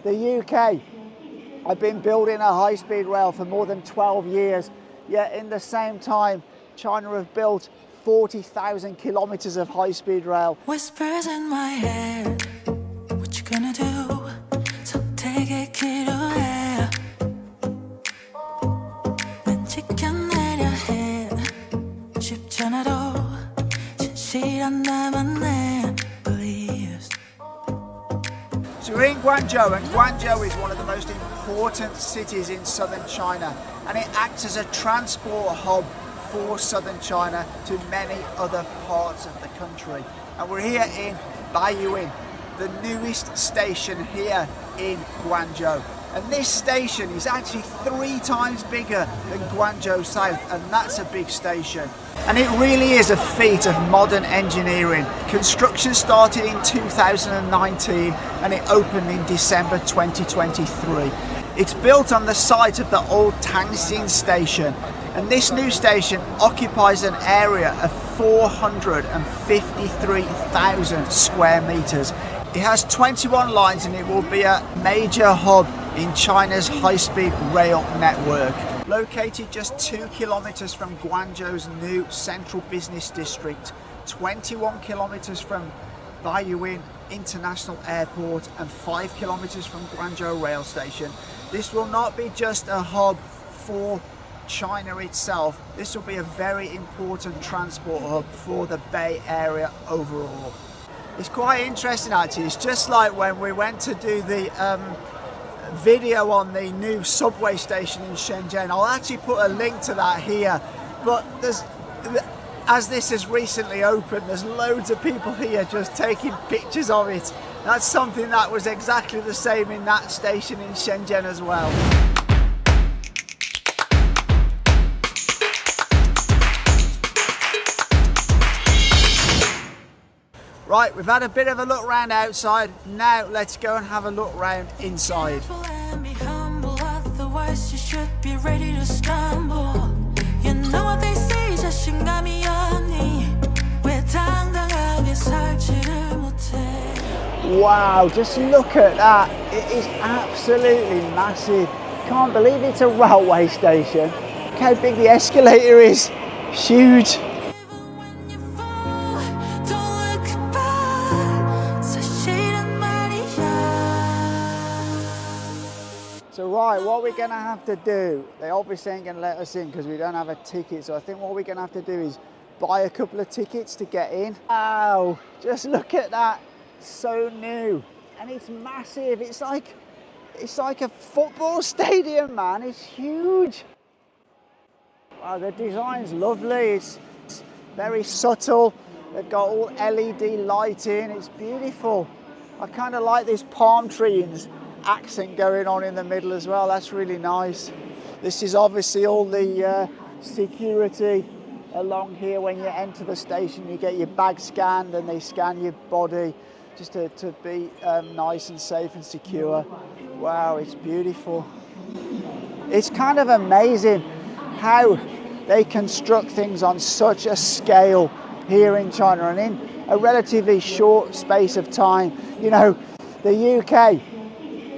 The UK have been building a high-speed rail for more than 12 years, yet in the same time, China have built 40,000 kilometers of high-speed rail. Whispers in my head, what you gonna do? So take it, kid, away. 왠지 껴내려 해. 쉽지 않아도 진실한 나만 내. Please. So we're in Guangzhou, and Guangzhou is one of the most important cities in southern China, and it acts as a transport hub for southern China to many other parts of the country. And we're here in Baiyuan, the newest station here in Guangzhou. And this station is actually 3 times bigger than Guangzhou South, and that's a big station. And it really is a feat of modern engineering. Construction started in 2019 and it opened in December 2023. It's built on the site of the old Tangxin station, and this new station occupies an area of 453,000 square meters. It has 21 lines and it will be a major hub in China's high-speed rail network. Located just 2 kilometers from Guangzhou's new central business district, 21 kilometers from Baiyuan International Airport and 5 kilometers from Guangzhou rail station. This will not be just a hub for China itself, this will be a very important transport hub for the Bay Area overall. It's quite interesting actually, it's just like when we went to do the video on the new subway station in Shenzhen. I'll actually put a link to that here, but as this has recently opened, there's loads of people here just taking pictures of it. That's something that was exactly the same in that station in Shenzhen as well. Right, we've had a bit of a look round outside, now let's go and have a look round inside. Wow, just look at that, it is absolutely massive. Can't believe it's a railway station. Look how big the escalator is, huge. So right, what we're going to have to do, they obviously ain't going to let us in because we don't have a ticket, so I think what we're going to have to do is buy a couple of tickets to get in. Wow, just look at that, so new, and it's massive, it's like a football stadium, man, it's huge. Wow, the design's lovely, it's very subtle, they've got all LED lighting, it's beautiful. I kind of like this palm trees accent going on in the middle as well, that's really nice. This is obviously all the security along here. When you enter the station you get your bag scanned and they scan your body just to be nice and safe and secure. Wow, it's beautiful. It's kind of amazing how they construct things on such a scale here in China and in a relatively short space of time. You know, the UK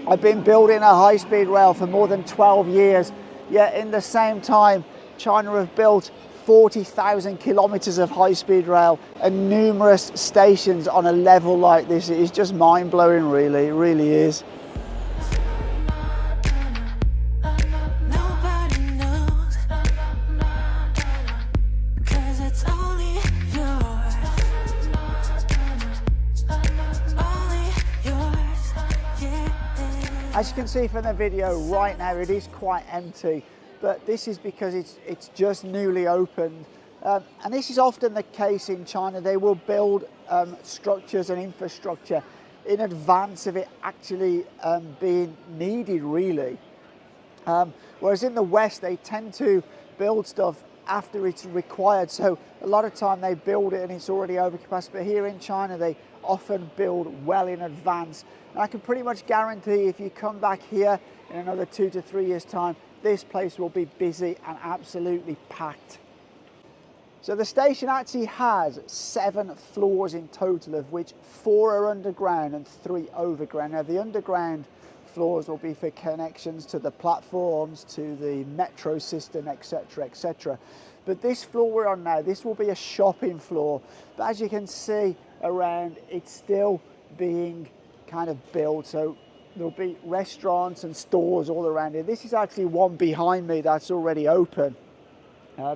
I've been building a high-speed rail for more than 12 years, yet in the same time, China have built 40,000 kilometers of high-speed rail and numerous stations on a level like this. It is just mind-blowing, really, it really is. As you can see from the video right now, it is quite empty, but this is because it's just newly opened. And this is often the case in China. They will build structures and infrastructure in advance of it actually being needed, really. Whereas in the West, they tend to build stuff after it's required. So a lot of time they build it and it's already over capacity. But here in China, they often build well in advance. And I can pretty much guarantee if you come back here in another 2 to 3 years' time, this place will be busy and absolutely packed. So the station actually has 7 floors in total, of which 4 are underground and 3 overground. Now the underground floors will be for connections to the platforms, to the metro system, etc, etc. But this floor we're on now, this will be a shopping floor. But as you can see around, it's still being kind of built. So there'll be restaurants and stores all around here. This is actually one behind me that's already open.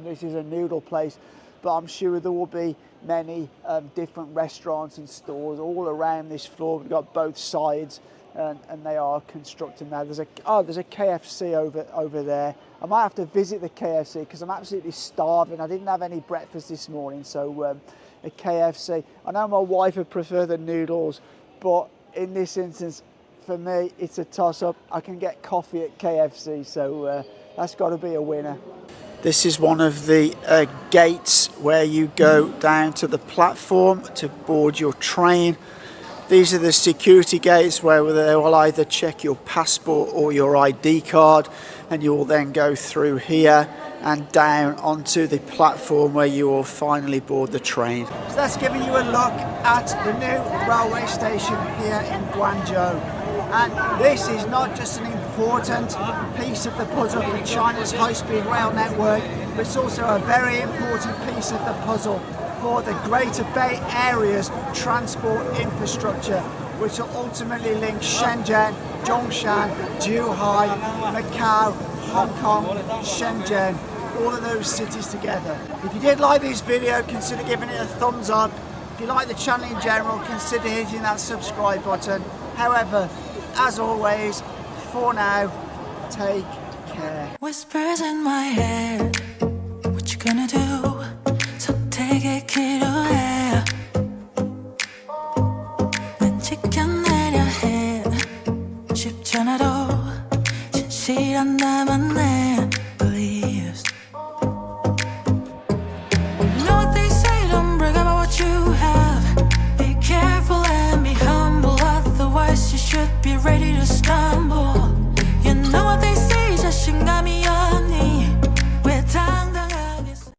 This is a noodle place, but I'm sure there will be many different restaurants and stores all around this floor. We've got both sides, and they are constructing now. There's a KFC over there. I might have to visit the KFC because I'm absolutely starving. I didn't have any breakfast this morning, so a KFC. I know my wife would prefer the noodles, but in this instance, for me, it's a toss-up. I can get coffee at KFC, so that's got to be a winner. This is one of the gates where you go down to the platform to board your train. These are the security gates where they will either check your passport or your ID card, and you will then go through here and down onto the platform where you will finally board the train. So that's giving you a look at the new railway station here in Guangzhou. And this is not just an important piece of the puzzle for China's high-speed rail network, but it's also a very important piece of the puzzle for the Greater Bay Area's transport infrastructure, which will ultimately link Shenzhen, Zhongshan, Zhuhai, Macau, Hong Kong, Shenzhen, all of those cities together. If you did like this video, consider giving it a thumbs up. If you like the channel in general, consider hitting that subscribe button. However, as always, for now, take care. Whispers in my head, what you gonna do? So take it, kiddo해. 왠지 껴내려 해. 쉽지 않아도 진실한 나만 내.